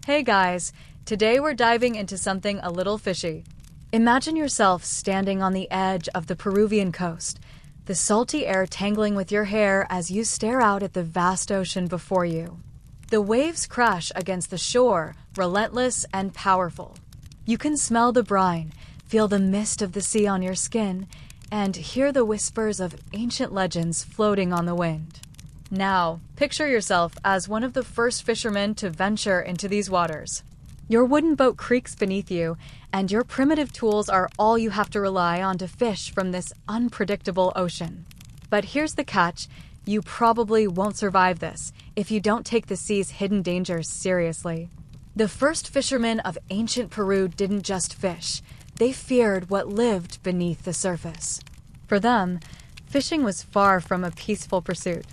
Hey guys, today we're diving into something a little fishy. Imagine yourself standing on the edge of the Peruvian coast, the salty air tangling with your hair as you stare out at the vast ocean before you. The waves crash against the shore, relentless and powerful. You can smell the brine, feel the mist of the sea on your skin, and hear the whispers of ancient legends floating on the wind. Now, picture yourself as one of the first fishermen to venture into these waters. Your wooden boat creaks beneath you, and your primitive tools are all you have to rely on to fish from this unpredictable ocean. But here's the catch: you probably won't survive this if you don't take the sea's hidden dangers seriously. The first fishermen of ancient Peru didn't just fish, they feared what lived beneath the surface. For them, fishing was far from a peaceful pursuit.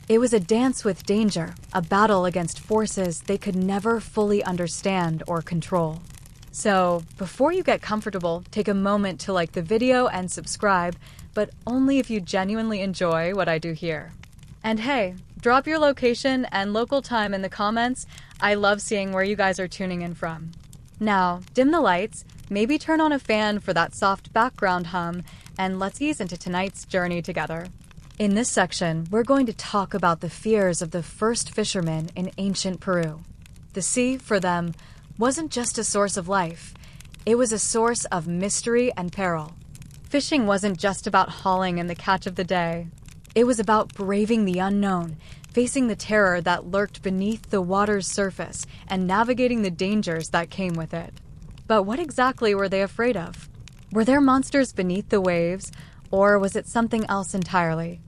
It was a dance with danger, a battle against forces they could never fully understand or control. So, before you get comfortable, take a moment to like the video and subscribe, but only if you genuinely enjoy what I do here. And hey, drop your location and local time in the comments. I love seeing where you guys are tuning in from. Now, dim the lights, maybe turn on a fan for that soft background hum, and let's ease into tonight's journey together. In this section, we're going to talk about the fears of the first fishermen in ancient Peru. The sea, for them, wasn't just a source of life. It was a source of mystery and peril. Fishing wasn't just about hauling in the catch of the day. It was about braving the unknown, facing the terror that lurked beneath the water's surface, and navigating the dangers that came with it. But what exactly were they afraid of? Were there monsters beneath the waves, or was it something else entirely?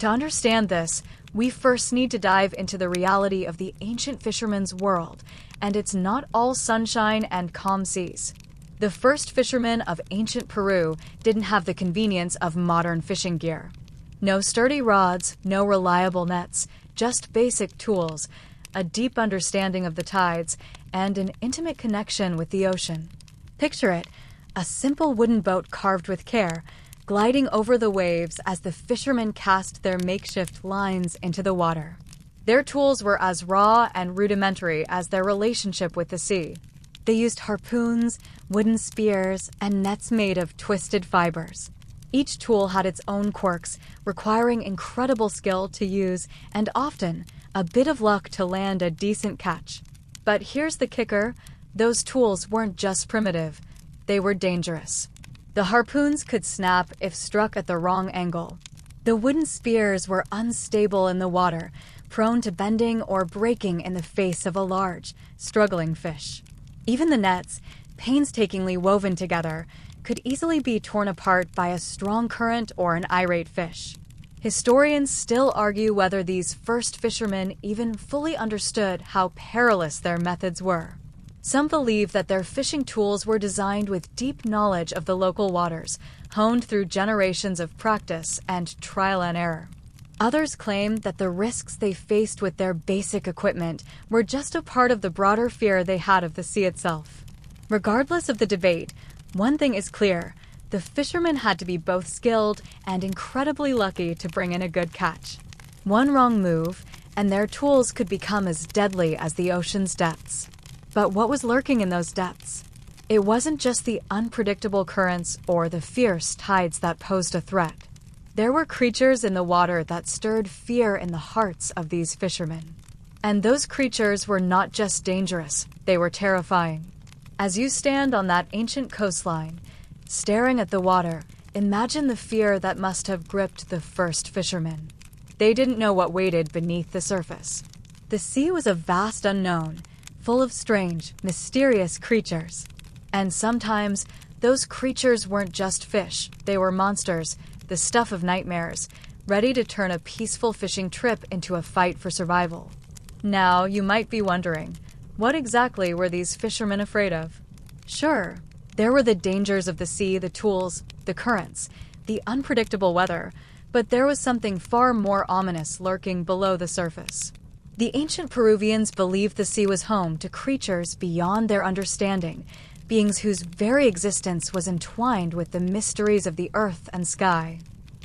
To understand this, we first need to dive into the reality of the ancient fisherman's world, and it's not all sunshine and calm seas. The first fishermen of ancient Peru didn't have the convenience of modern fishing gear. No sturdy rods, no reliable nets, just basic tools, a deep understanding of the tides, and an intimate connection with the ocean. Picture it, a simple wooden boat carved with care, gliding over the waves as the fishermen cast their makeshift lines into the water. Their tools were as raw and rudimentary as their relationship with the sea. They used harpoons, wooden spears, and nets made of twisted fibers. Each tool had its own quirks, requiring incredible skill to use and often a bit of luck to land a decent catch. But here's the kicker: those tools weren't just primitive, they were dangerous. The harpoons could snap if struck at the wrong angle. The wooden spears were unstable in the water, prone to bending or breaking in the face of a large, struggling fish. Even the nets, painstakingly woven together, could easily be torn apart by a strong current or an irate fish. Historians still argue whether these first fishermen even fully understood how perilous their methods were. Some believe that their fishing tools were designed with deep knowledge of the local waters, honed through generations of practice and trial and error. Others claim that the risks they faced with their basic equipment were just a part of the broader fear they had of the sea itself. Regardless of the debate, one thing is clear: the fishermen had to be both skilled and incredibly lucky to bring in a good catch. One wrong move, and their tools could become as deadly as the ocean's depths. But what was lurking in those depths? It wasn't just the unpredictable currents or the fierce tides that posed a threat. There were creatures in the water that stirred fear in the hearts of these fishermen. And those creatures were not just dangerous, they were terrifying. As you stand on that ancient coastline, staring at the water, imagine the fear that must have gripped the first fishermen. They didn't know what waited beneath the surface. The sea was a vast unknown, full of strange, mysterious creatures. And sometimes, those creatures weren't just fish, they were monsters, the stuff of nightmares, ready to turn a peaceful fishing trip into a fight for survival. Now, you might be wondering, what exactly were these fishermen afraid of? Sure, there were the dangers of the sea, the tools, the currents, the unpredictable weather, but there was something far more ominous lurking below the surface. The ancient Peruvians believed the sea was home to creatures beyond their understanding, beings whose very existence was entwined with the mysteries of the earth and sky.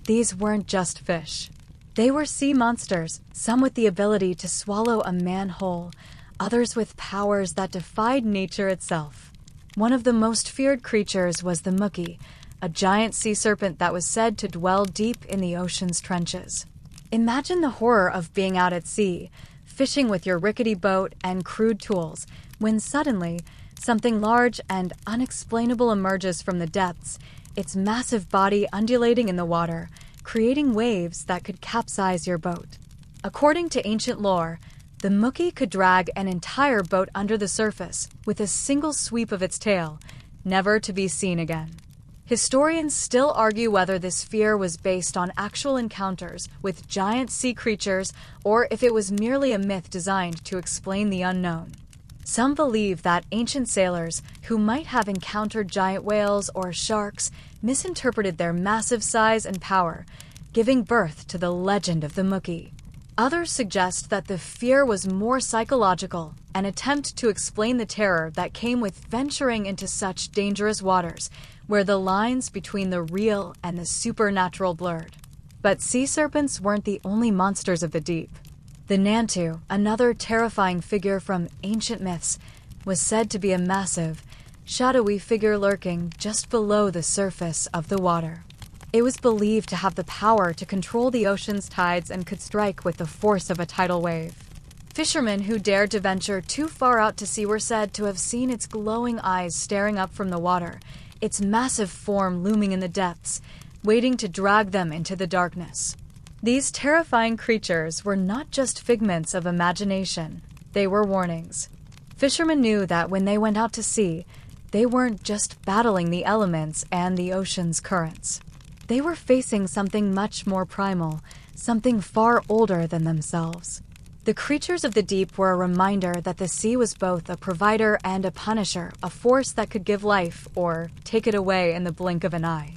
These weren't just fish. They were sea monsters, some with the ability to swallow a man whole, others with powers that defied nature itself. One of the most feared creatures was the muki, a giant sea serpent that was said to dwell deep in the ocean's trenches. Imagine the horror of being out at sea, fishing with your rickety boat and crude tools, when suddenly something large and unexplainable emerges from the depths, its massive body undulating in the water, creating waves that could capsize your boat. According to ancient lore, the muki could drag an entire boat under the surface with a single sweep of its tail, never to be seen again. Historians still argue whether this fear was based on actual encounters with giant sea creatures or if it was merely a myth designed to explain the unknown. Some believe that ancient sailors who might have encountered giant whales or sharks misinterpreted their massive size and power, giving birth to the legend of the muki. Others suggest that the fear was more psychological, an attempt to explain the terror that came with venturing into such dangerous waters, where the lines between the real and the supernatural blurred. But sea serpents weren't the only monsters of the deep. The Nantu, another terrifying figure from ancient myths, was said to be a massive, shadowy figure lurking just below the surface of the water. It was believed to have the power to control the ocean's tides and could strike with the force of a tidal wave. Fishermen who dared to venture too far out to sea were said to have seen its glowing eyes staring up from the water, its massive form looming in the depths, waiting to drag them into the darkness. These terrifying creatures were not just figments of imagination, they were warnings. Fishermen knew that when they went out to sea, they weren't just battling the elements and the ocean's currents. They were facing something much more primal, something far older than themselves. The creatures of the deep were a reminder that the sea was both a provider and a punisher, a force that could give life or take it away in the blink of an eye.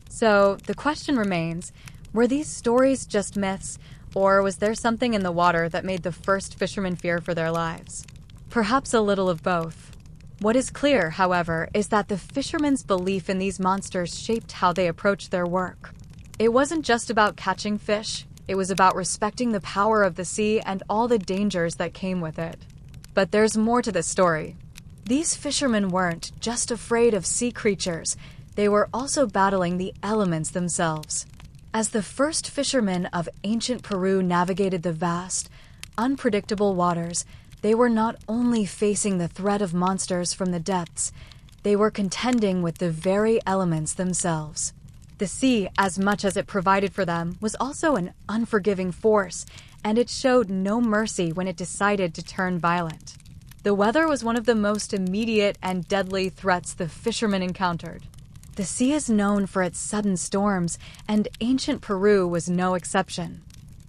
So the question remains, were these stories just myths, or was there something in the water that made the first fishermen fear for their lives? Perhaps a little of both. What is clear, however, is that the fishermen's belief in these monsters shaped how they approached their work. It wasn't just about catching fish, it was about respecting the power of the sea and all the dangers that came with it. But there's more to this story. These fishermen weren't just afraid of sea creatures, they were also battling the elements themselves. As the first fishermen of ancient Peru navigated the vast, unpredictable waters, they were not only facing the threat of monsters from the depths, they were contending with the very elements themselves. The sea, as much as it provided for them, was also an unforgiving force, and it showed no mercy when it decided to turn violent. The weather was one of the most immediate and deadly threats the fishermen encountered. The sea is known for its sudden storms, and ancient Peru was no exception.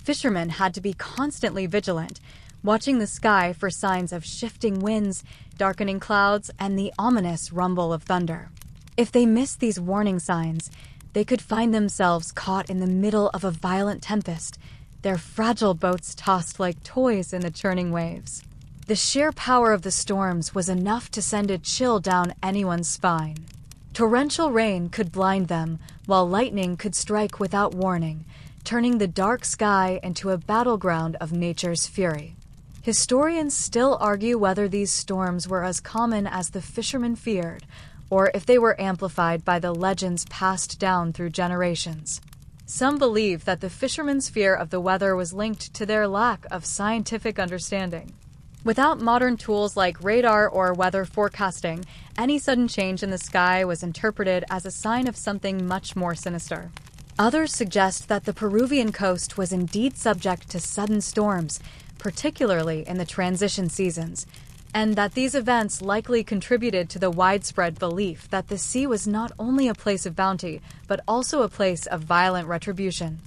Fishermen had to be constantly vigilant, watching the sky for signs of shifting winds, darkening clouds, and the ominous rumble of thunder. If they missed these warning signs, they could find themselves caught in the middle of a violent tempest, their fragile boats tossed like toys in the churning waves. The sheer power of the storms was enough to send a chill down anyone's spine. Torrential rain could blind them, while lightning could strike without warning, turning the dark sky into a battleground of nature's fury. Historians still argue whether these storms were as common as the fishermen feared, or if they were amplified by the legends passed down through generations. Some believe that the fishermen's fear of the weather was linked to their lack of scientific understanding. Without modern tools like radar or weather forecasting, any sudden change in the sky was interpreted as a sign of something much more sinister. Others suggest that the Peruvian coast was indeed subject to sudden storms, particularly in the transition seasons, and that these events likely contributed to the widespread belief that the sea was not only a place of bounty, but also a place of violent retribution.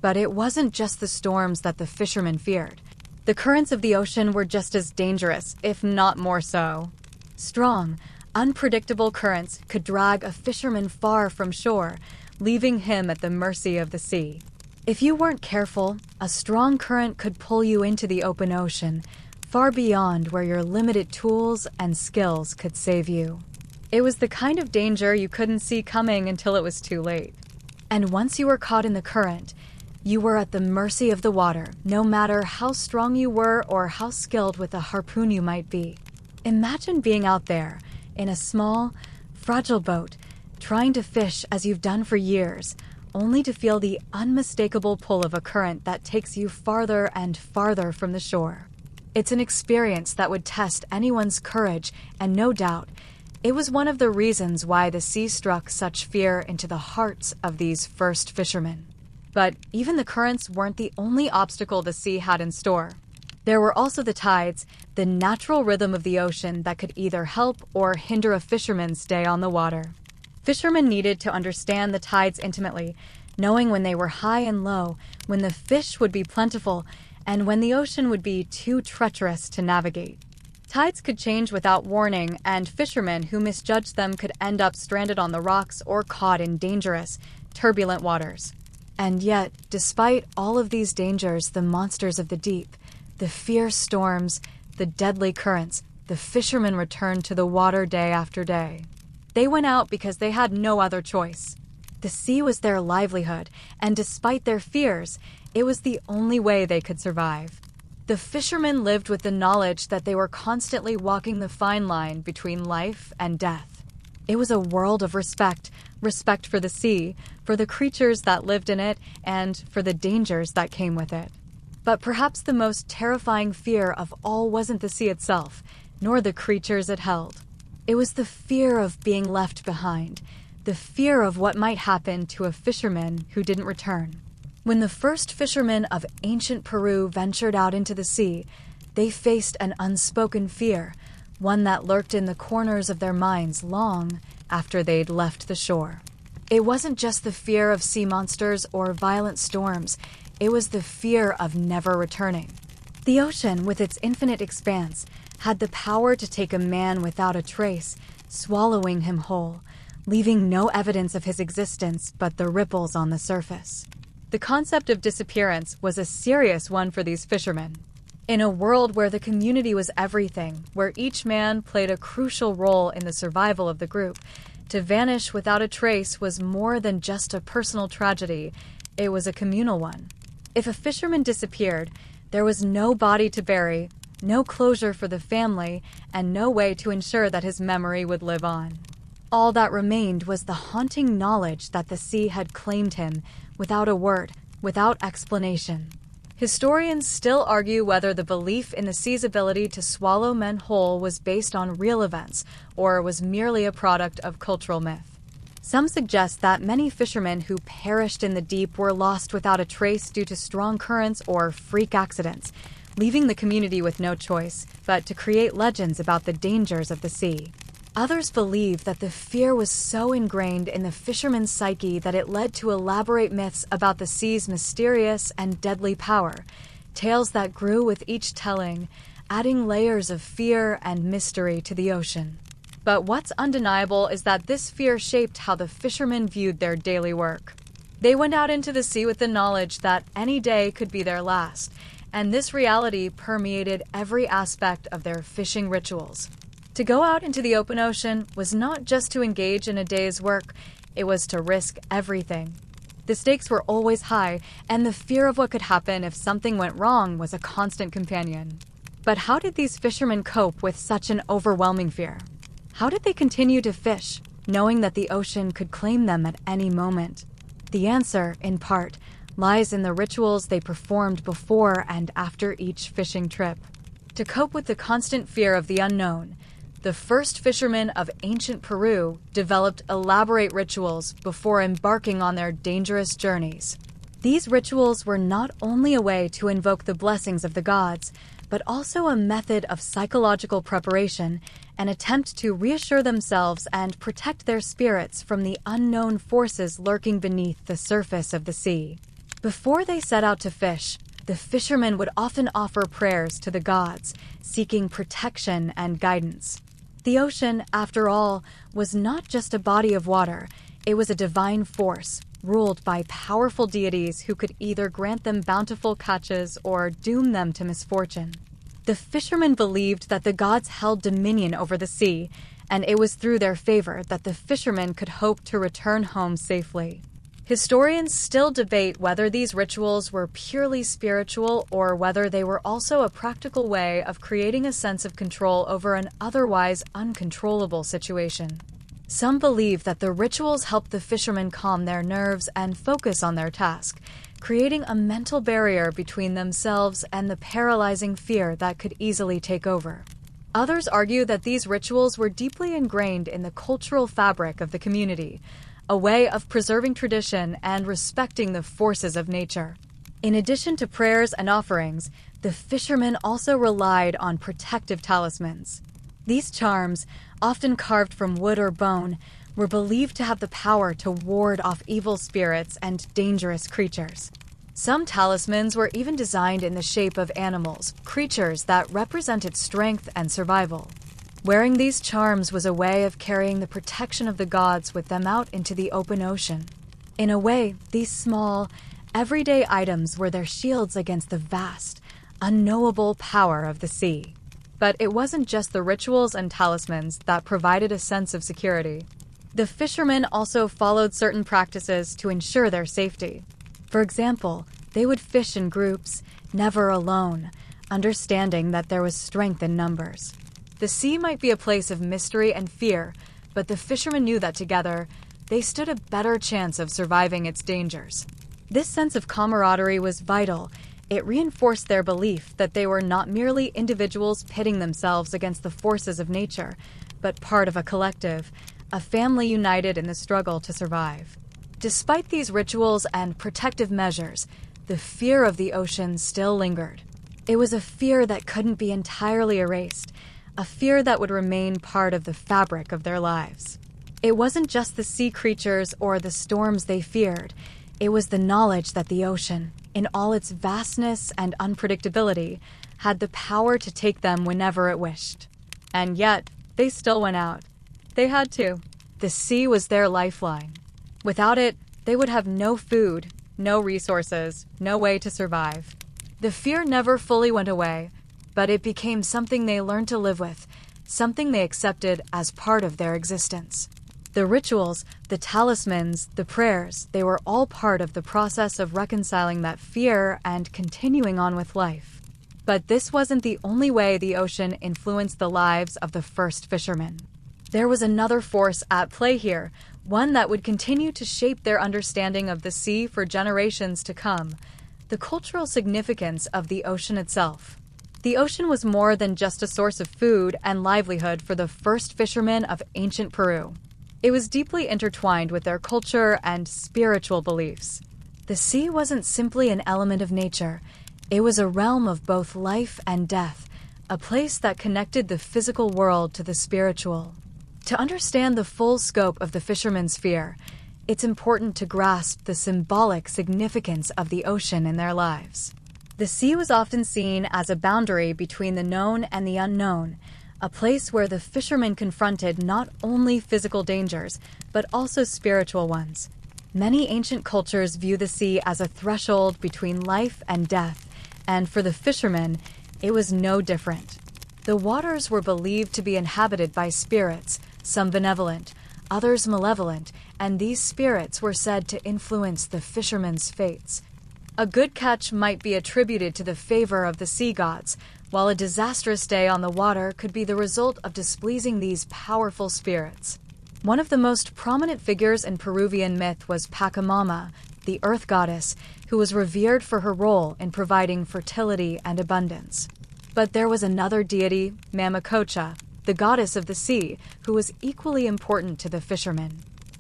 But it wasn't just the storms that the fishermen feared. The currents of the ocean were just as dangerous, if not more so. Strong, unpredictable currents could drag a fisherman far from shore, leaving him at the mercy of the sea. If you weren't careful, a strong current could pull you into the open ocean, far beyond where your limited tools and skills could save you. It was the kind of danger you couldn't see coming until it was too late. And once you were caught in the current, You were at the mercy of the water, no matter how strong you were or how skilled with a harpoon you might be. Imagine being out there, in a small, fragile boat, trying to fish as you've done for years, only to feel the unmistakable pull of a current that takes you farther and farther from the shore. It's an experience that would test anyone's courage, and no doubt, it was one of the reasons why the sea struck such fear into the hearts of these first fishermen. But even the currents weren't the only obstacle the sea had in store. There were also the tides, the natural rhythm of the ocean that could either help or hinder a fisherman's stay on the water. Fishermen needed to understand the tides intimately, knowing when they were high and low, when the fish would be plentiful, and when the ocean would be too treacherous to navigate. Tides could change without warning, and fishermen who misjudged them could end up stranded on the rocks or caught in dangerous, turbulent waters. And yet, despite all of these dangers, the monsters of the deep, the fierce storms, the deadly currents, the fishermen returned to the water day after day. They went out because they had no other choice. The sea was their livelihood, and despite their fears, it was the only way they could survive. The fishermen lived with the knowledge that they were constantly walking the fine line between life and death. It was a world of respect for the sea, for the creatures that lived in it, and for the dangers that came with it. But perhaps the most terrifying fear of all wasn't the sea itself, nor the creatures it held. It was the fear of being left behind, the fear of what might happen to a fisherman who didn't return. When the first fishermen of ancient Peru ventured out into the sea, they faced an unspoken fear, one that lurked in the corners of their minds long after they'd left the shore. It wasn't just the fear of sea monsters or violent storms, it was the fear of never returning. The ocean, with its infinite expanse, had the power to take a man without a trace, swallowing him whole, leaving no evidence of his existence but the ripples on the surface. The concept of disappearance was a serious one for these fishermen. In a world where the community was everything, where each man played a crucial role in the survival of the group, to vanish without a trace was more than just a personal tragedy, it was a communal one. If a fisherman disappeared, there was no body to bury, no closure for the family, and no way to ensure that his memory would live on. All that remained was the haunting knowledge that the sea had claimed him, without a word, without explanation. Historians still argue whether the belief in the sea's ability to swallow men whole was based on real events or was merely a product of cultural myth. Some suggest that many fishermen who perished in the deep were lost without a trace due to strong currents or freak accidents, leaving the community with no choice but to create legends about the dangers of the sea. Others believe that the fear was so ingrained in the fisherman's psyche that it led to elaborate myths about the sea's mysterious and deadly power, tales that grew with each telling, adding layers of fear and mystery to the ocean. But what's undeniable is that this fear shaped how the fishermen viewed their daily work. They went out into the sea with the knowledge that any day could be their last, and this reality permeated every aspect of their fishing rituals. To go out into the open ocean was not just to engage in a day's work, it was to risk everything. The stakes were always high, and the fear of what could happen if something went wrong was a constant companion. But how did these fishermen cope with such an overwhelming fear? How did they continue to fish, knowing that the ocean could claim them at any moment? The answer, in part, lies in the rituals they performed before and after each fishing trip. To cope with the constant fear of the unknown, the first fishermen of ancient Peru developed elaborate rituals before embarking on their dangerous journeys. These rituals were not only a way to invoke the blessings of the gods, but also a method of psychological preparation, an attempt to reassure themselves and protect their spirits from the unknown forces lurking beneath the surface of the sea. Before they set out to fish, the fishermen would often offer prayers to the gods, seeking protection and guidance. The ocean, after all, was not just a body of water, it was a divine force, ruled by powerful deities who could either grant them bountiful catches or doom them to misfortune. The fishermen believed that the gods held dominion over the sea, and it was through their favor that the fishermen could hope to return home safely. Historians still debate whether these rituals were purely spiritual or whether they were also a practical way of creating a sense of control over an otherwise uncontrollable situation. Some believe that the rituals helped the fishermen calm their nerves and focus on their task, creating a mental barrier between themselves and the paralyzing fear that could easily take over. Others argue that these rituals were deeply ingrained in the cultural fabric of the community, a way of preserving tradition and respecting the forces of nature. In addition to prayers and offerings, the fishermen also relied on protective talismans. These charms, often carved from wood or bone, were believed to have the power to ward off evil spirits and dangerous creatures. Some talismans were even designed in the shape of animals, creatures that represented strength and survival. Wearing these charms was a way of carrying the protection of the gods with them out into the open ocean. In a way, these small, everyday items were their shields against the vast, unknowable power of the sea. But it wasn't just the rituals and talismans that provided a sense of security. The fishermen also followed certain practices to ensure their safety. For example, they would fish in groups, never alone, understanding that there was strength in numbers. The sea might be a place of mystery and fear, but the fishermen knew that together, they stood a better chance of surviving its dangers. This sense of camaraderie was vital. It reinforced their belief that they were not merely individuals pitting themselves against the forces of nature, but part of a collective, a family united in the struggle to survive. Despite these rituals and protective measures, the fear of the ocean still lingered. It was a fear that couldn't be entirely erased, a fear that would remain part of the fabric of their lives. It wasn't just the sea creatures or the storms they feared. It was the knowledge that the ocean, in all its vastness and unpredictability, had the power to take them whenever it wished. And yet, they still went out. They had to. The sea was their lifeline. Without it, they would have no food, no resources, no way to survive. The fear never fully went away, but it became something they learned to live with, something they accepted as part of their existence. The rituals, the talismans, the prayers, they were all part of the process of reconciling that fear and continuing on with life. But this wasn't the only way the ocean influenced the lives of the first fishermen. There was another force at play here, one that would continue to shape their understanding of the sea for generations to come: the cultural significance of the ocean itself. The ocean was more than just a source of food and livelihood for the first fishermen of ancient Peru. It was deeply intertwined with their culture and spiritual beliefs. The sea wasn't simply an element of nature. It was a realm of both life and death, a place that connected the physical world to the spiritual. To understand the full scope of the fishermen's fear, it's important to grasp the symbolic significance of the ocean in their lives. The sea was often seen as a boundary between the known and the unknown, a place where the fishermen confronted not only physical dangers, but also spiritual ones. Many ancient cultures view the sea as a threshold between life and death, and for the fishermen, it was no different. The waters were believed to be inhabited by spirits, some benevolent, others malevolent, and these spirits were said to influence the fishermen's fates. A good catch might be attributed to the favor of the sea gods, while a disastrous day on the water could be the result of displeasing these powerful spirits. One of the most prominent figures in Peruvian myth was Pachamama, the earth goddess, who was revered for her role in providing fertility and abundance. But there was another deity, Mamacocha, the goddess of the sea, who was equally important to the fishermen.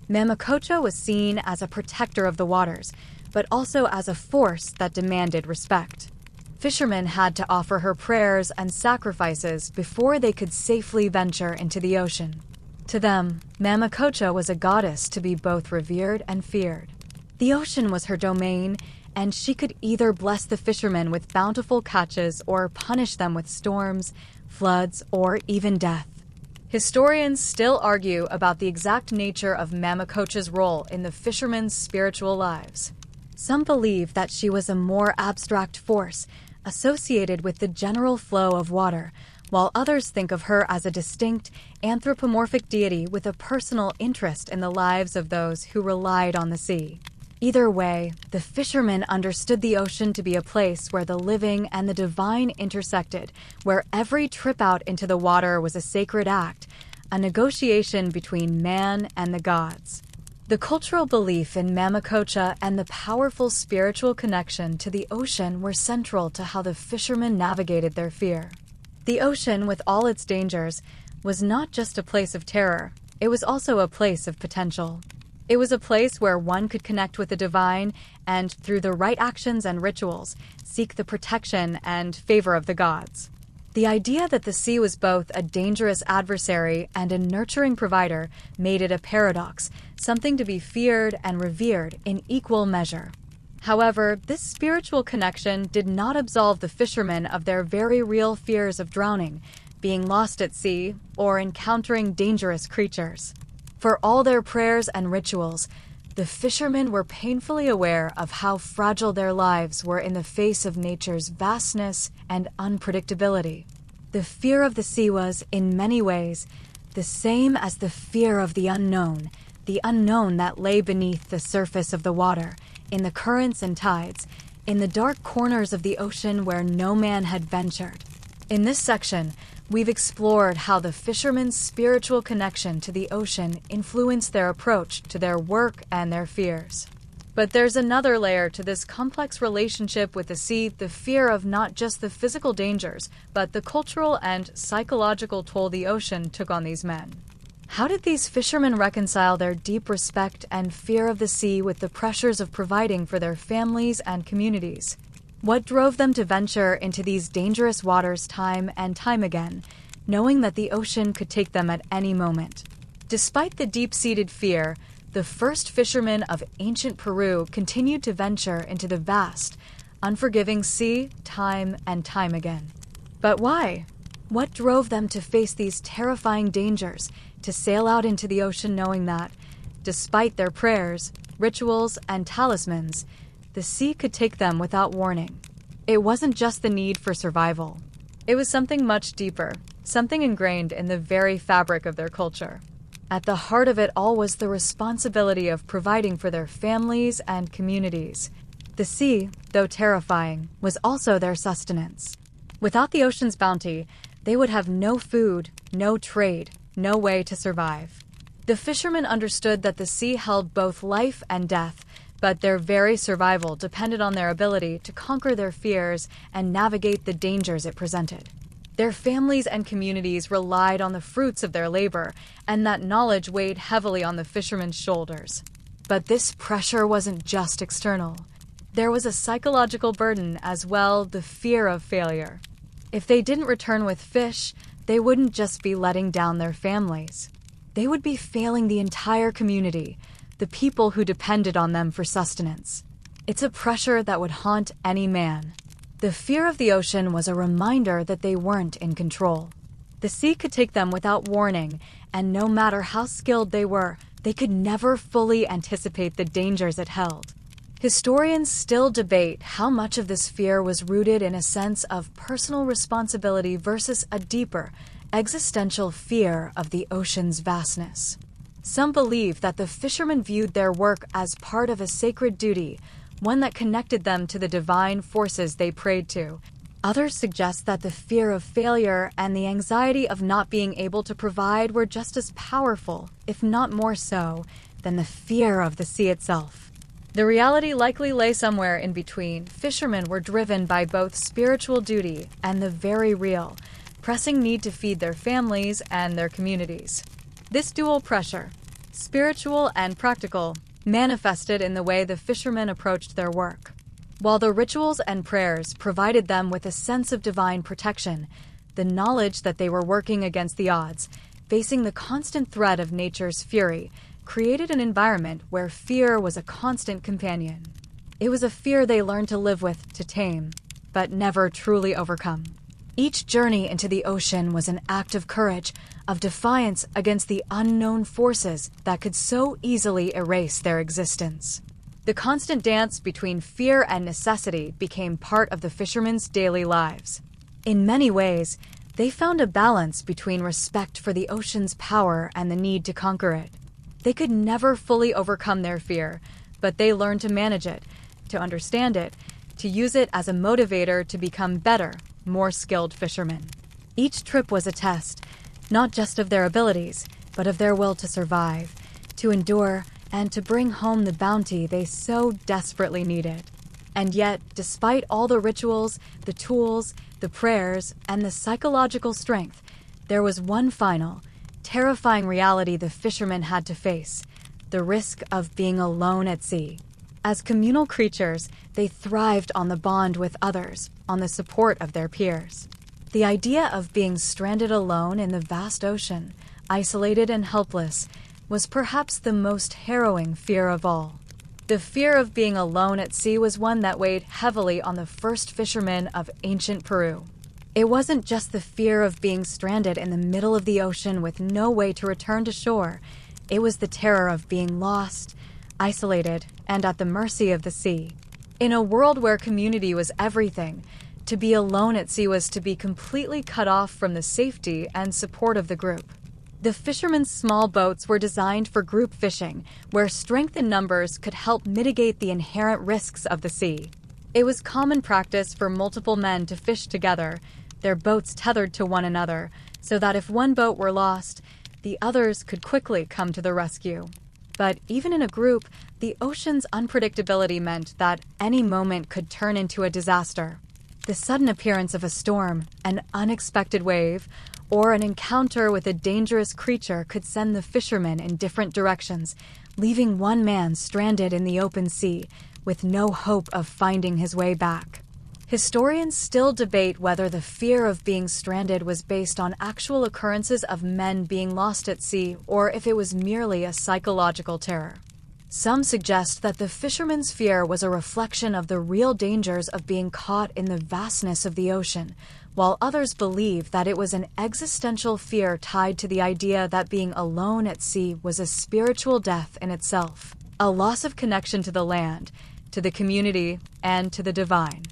Mamacocha was seen as a protector of the waters, but also as a force that demanded respect. Fishermen had to offer her prayers and sacrifices before they could safely venture into the ocean. To them, Mamacocha was a goddess to be both revered and feared. The ocean was her domain, and she could either bless the fishermen with bountiful catches or punish them with storms, floods, or even death. Historians still argue about the exact nature of Mamacocha's role in the fishermen's spiritual lives. Some believe that she was a more abstract force, associated with the general flow of water, while others think of her as a distinct, anthropomorphic deity with a personal interest in the lives of those who relied on the sea. Either way, the fishermen understood the ocean to be a place where the living and the divine intersected, where every trip out into the water was a sacred act, a negotiation between man and the gods. The cultural belief in Mamacocha and the powerful spiritual connection to the ocean were central to how the fishermen navigated their fear. The ocean, with all its dangers, was not just a place of terror, it was also a place of potential. It was a place where one could connect with the divine and, through the right actions and rituals, seek the protection and favor of the gods. The idea that the sea was both a dangerous adversary and a nurturing provider made it a paradox, something to be feared and revered in equal measure. However, this spiritual connection did not absolve the fishermen of their very real fears of drowning, being lost at sea, or encountering dangerous creatures. For all their prayers and rituals, the fishermen were painfully aware of how fragile their lives were in the face of nature's vastness and unpredictability. The fear of the sea was, in many ways, the same as the fear of the unknown that lay beneath the surface of the water, in the currents and tides, in the dark corners of the ocean where no man had ventured. In this section, we've explored how the fishermen's spiritual connection to the ocean influenced their approach to their work and their fears. But there's another layer to this complex relationship with the sea, the fear of not just the physical dangers, but the cultural and psychological toll the ocean took on these men. How did these fishermen reconcile their deep respect and fear of the sea with the pressures of providing for their families and communities? What drove them to venture into these dangerous waters time and time again, knowing that the ocean could take them at any moment? Despite the deep-seated fear, the first fishermen of ancient Peru continued to venture into the vast, unforgiving sea time and time again. But why? What drove them to face these terrifying dangers, to sail out into the ocean knowing that, despite their prayers, rituals, and talismans, the sea could take them without warning? It wasn't just the need for survival. It was something much deeper, something ingrained in the very fabric of their culture. At the heart of it all was the responsibility of providing for their families and communities. The sea, though terrifying, was also their sustenance. Without the ocean's bounty, they would have no food, no trade, no way to survive. The fishermen understood that the sea held both life and death, but their very survival depended on their ability to conquer their fears and navigate the dangers it presented. Their families and communities relied on the fruits of their labor, and that knowledge weighed heavily on the fishermen's shoulders. But this pressure wasn't just external. There was a psychological burden as well, the fear of failure. If they didn't return with fish, they wouldn't just be letting down their families. They would be failing the entire community, the people who depended on them for sustenance. It's a pressure that would haunt any man. The fear of the ocean was a reminder that they weren't in control. The sea could take them without warning, and no matter how skilled they were, they could never fully anticipate the dangers it held. Historians still debate how much of this fear was rooted in a sense of personal responsibility versus a deeper, existential fear of the ocean's vastness. Some believe that the fishermen viewed their work as part of a sacred duty, one that connected them to the divine forces they prayed to. Others suggest that the fear of failure and the anxiety of not being able to provide were just as powerful, if not more so, than the fear of the sea itself. The reality likely lay somewhere in between. Fishermen were driven by both spiritual duty and the very real, pressing need to feed their families and their communities. This dual pressure, spiritual and practical, manifested in the way the fishermen approached their work. While the rituals and prayers provided them with a sense of divine protection, the knowledge that they were working against the odds, facing the constant threat of nature's fury, created an environment where fear was a constant companion. It was a fear they learned to live with, to tame, but never truly overcome. Each journey into the ocean was an act of courage, of defiance against the unknown forces that could so easily erase their existence. The constant dance between fear and necessity became part of the fishermen's daily lives. In many ways, they found a balance between respect for the ocean's power and the need to conquer it. They could never fully overcome their fear, but they learned to manage it, to understand it, to use it as a motivator to become better, more skilled fishermen. Each trip was a test, not just of their abilities, but of their will to survive, to endure, and to bring home the bounty they so desperately needed. And yet, despite all the rituals, the tools, the prayers, and the psychological strength, there was one final, terrifying reality the fishermen had to face: the risk of being alone at sea. As communal creatures, they thrived on the bond with others, on the support of their peers. The idea of being stranded alone in the vast ocean, isolated and helpless, was perhaps the most harrowing fear of all. The fear of being alone at sea was one that weighed heavily on the first fishermen of ancient Peru. It wasn't just the fear of being stranded in the middle of the ocean with no way to return to shore. It was the terror of being lost, isolated, and at the mercy of the sea. In a world where community was everything, to be alone at sea was to be completely cut off from the safety and support of the group. The fishermen's small boats were designed for group fishing, where strength in numbers could help mitigate the inherent risks of the sea. It was common practice for multiple men to fish together, their boats tethered to one another, so that if one boat were lost, the others could quickly come to the rescue. But even in a group, the ocean's unpredictability meant that any moment could turn into a disaster. The sudden appearance of a storm, an unexpected wave, or an encounter with a dangerous creature could send the fishermen in different directions, leaving one man stranded in the open sea with no hope of finding his way back. Historians still debate whether the fear of being stranded was based on actual occurrences of men being lost at sea or if it was merely a psychological terror. Some suggest that the fishermen's fear was a reflection of the real dangers of being caught in the vastness of the ocean, while others believe that it was an existential fear tied to the idea that being alone at sea was a spiritual death in itself, a loss of connection to the land, to the community, and to the divine.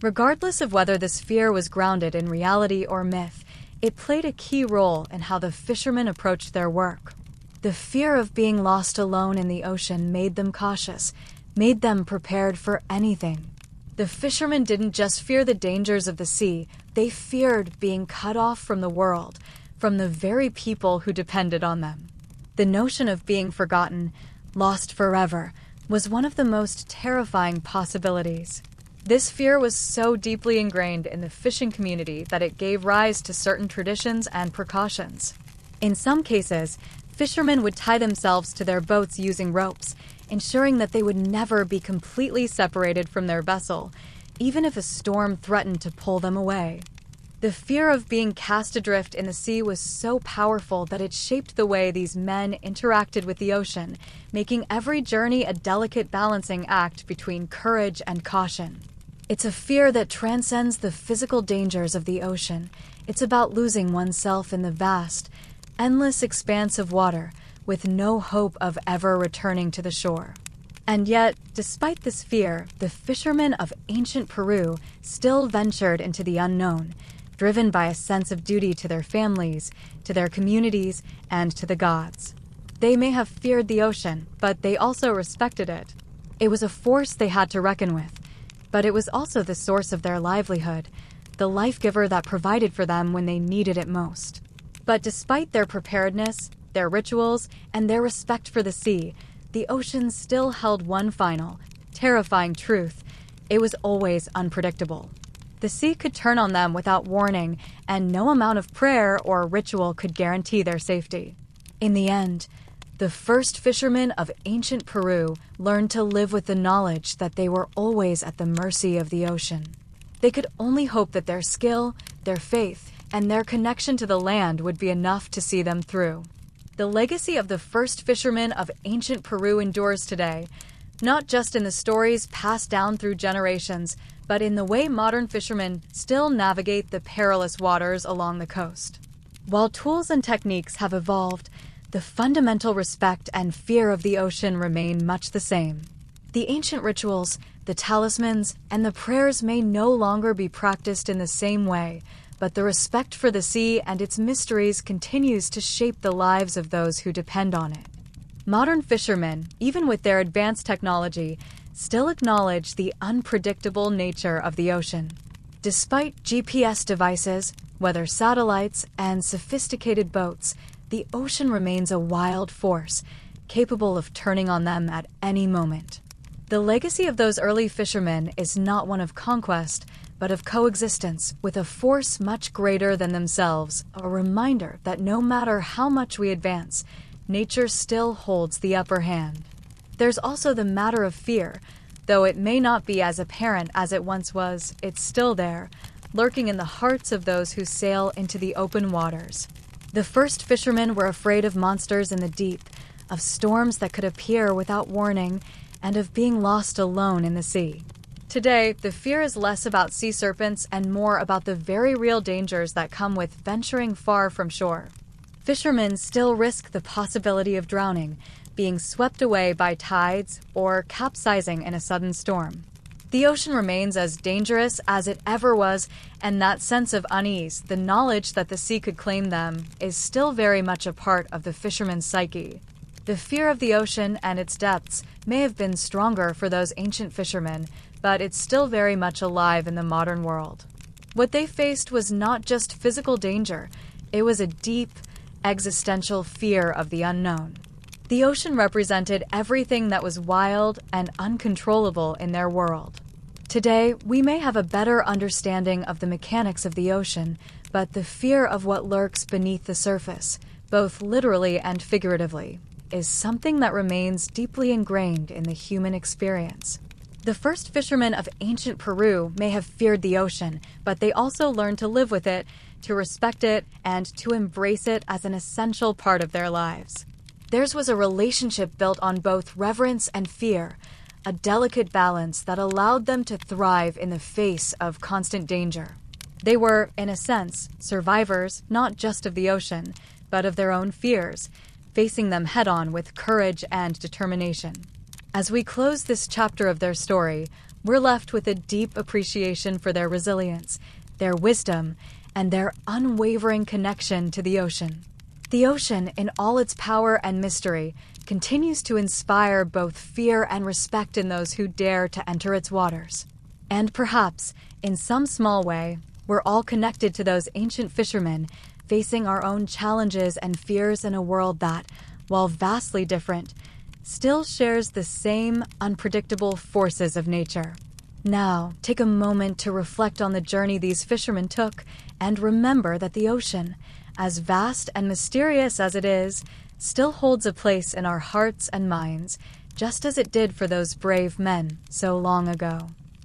Regardless of whether this fear was grounded in reality or myth, it played a key role in how the fishermen approached their work. The fear of being lost alone in the ocean made them cautious, made them prepared for anything. The fishermen didn't just fear the dangers of the sea, they feared being cut off from the world, from the very people who depended on them. The notion of being forgotten, lost forever, was one of the most terrifying possibilities. This fear was so deeply ingrained in the fishing community that it gave rise to certain traditions and precautions. In some cases, fishermen would tie themselves to their boats using ropes, ensuring that they would never be completely separated from their vessel, even if a storm threatened to pull them away. The fear of being cast adrift in the sea was so powerful that it shaped the way these men interacted with the ocean, making every journey a delicate balancing act between courage and caution. It's a fear that transcends the physical dangers of the ocean. It's about losing oneself in the vast, endless expanse of water, with no hope of ever returning to the shore. And yet, despite this fear, the fishermen of ancient Peru still ventured into the unknown, driven by a sense of duty to their families, to their communities, and to the gods. They may have feared the ocean, but they also respected it. It was a force they had to reckon with, but it was also the source of their livelihood, the life-giver that provided for them when they needed it most. But despite their preparedness, their rituals, and their respect for the sea, the ocean still held one final, terrifying truth: it was always unpredictable. The sea could turn on them without warning, and no amount of prayer or ritual could guarantee their safety. In the end, the first fishermen of ancient Peru learned to live with the knowledge that they were always at the mercy of the ocean. They could only hope that their skill, their faith, and their connection to the land would be enough to see them through. The legacy of the first fishermen of ancient Peru endures today, not just in the stories passed down through generations, but in the way modern fishermen still navigate the perilous waters along the coast. While tools and techniques have evolved, the fundamental respect and fear of the ocean remain much the same. The ancient rituals, the talismans, and the prayers may no longer be practiced in the same way, but the respect for the sea and its mysteries continues to shape the lives of those who depend on it. Modern fishermen, even with their advanced technology, still acknowledge the unpredictable nature of the ocean. Despite GPS devices, weather satellites, and sophisticated boats, the ocean remains a wild force, capable of turning on them at any moment. The legacy of those early fishermen is not one of conquest, but of coexistence with a force much greater than themselves, a reminder that no matter how much we advance, nature still holds the upper hand. There's also the matter of fear. Though it may not be as apparent as it once was, it's still there, lurking in the hearts of those who sail into the open waters. The first fishermen were afraid of monsters in the deep, of storms that could appear without warning, and of being lost alone in the sea. Today, the fear is less about sea serpents and more about the very real dangers that come with venturing far from shore. Fishermen still risk the possibility of drowning, being swept away by tides, or capsizing in a sudden storm. The ocean remains as dangerous as it ever was, and that sense of unease, the knowledge that the sea could claim them, is still very much a part of the fisherman's psyche. The fear of the ocean and its depths may have been stronger for those ancient fishermen, but it's still very much alive in the modern world. What they faced was not just physical danger, it was a deep, existential fear of the unknown. The ocean represented everything that was wild and uncontrollable in their world. Today, we may have a better understanding of the mechanics of the ocean, but the fear of what lurks beneath the surface, both literally and figuratively, is something that remains deeply ingrained in the human experience. The first fishermen of ancient Peru may have feared the ocean, but they also learned to live with it, to respect it, and to embrace it as an essential part of their lives. Theirs was a relationship built on both reverence and fear, a delicate balance that allowed them to thrive in the face of constant danger. They were, in a sense, survivors not just of the ocean, but of their own fears, facing them head-on with courage and determination. As we close this chapter of their story, we're left with a deep appreciation for their resilience, their wisdom, and their unwavering connection to the ocean. The ocean, in all its power and mystery, continues to inspire both fear and respect in those who dare to enter its waters. And perhaps, in some small way, we're all connected to those ancient fishermen, facing our own challenges and fears in a world that, while vastly different, still shares the same unpredictable forces of nature. Now, take a moment to reflect on the journey these fishermen took, and remember that the ocean, as vast and mysterious as it is, still holds a place in our hearts and minds, just as it did for those brave men so long ago.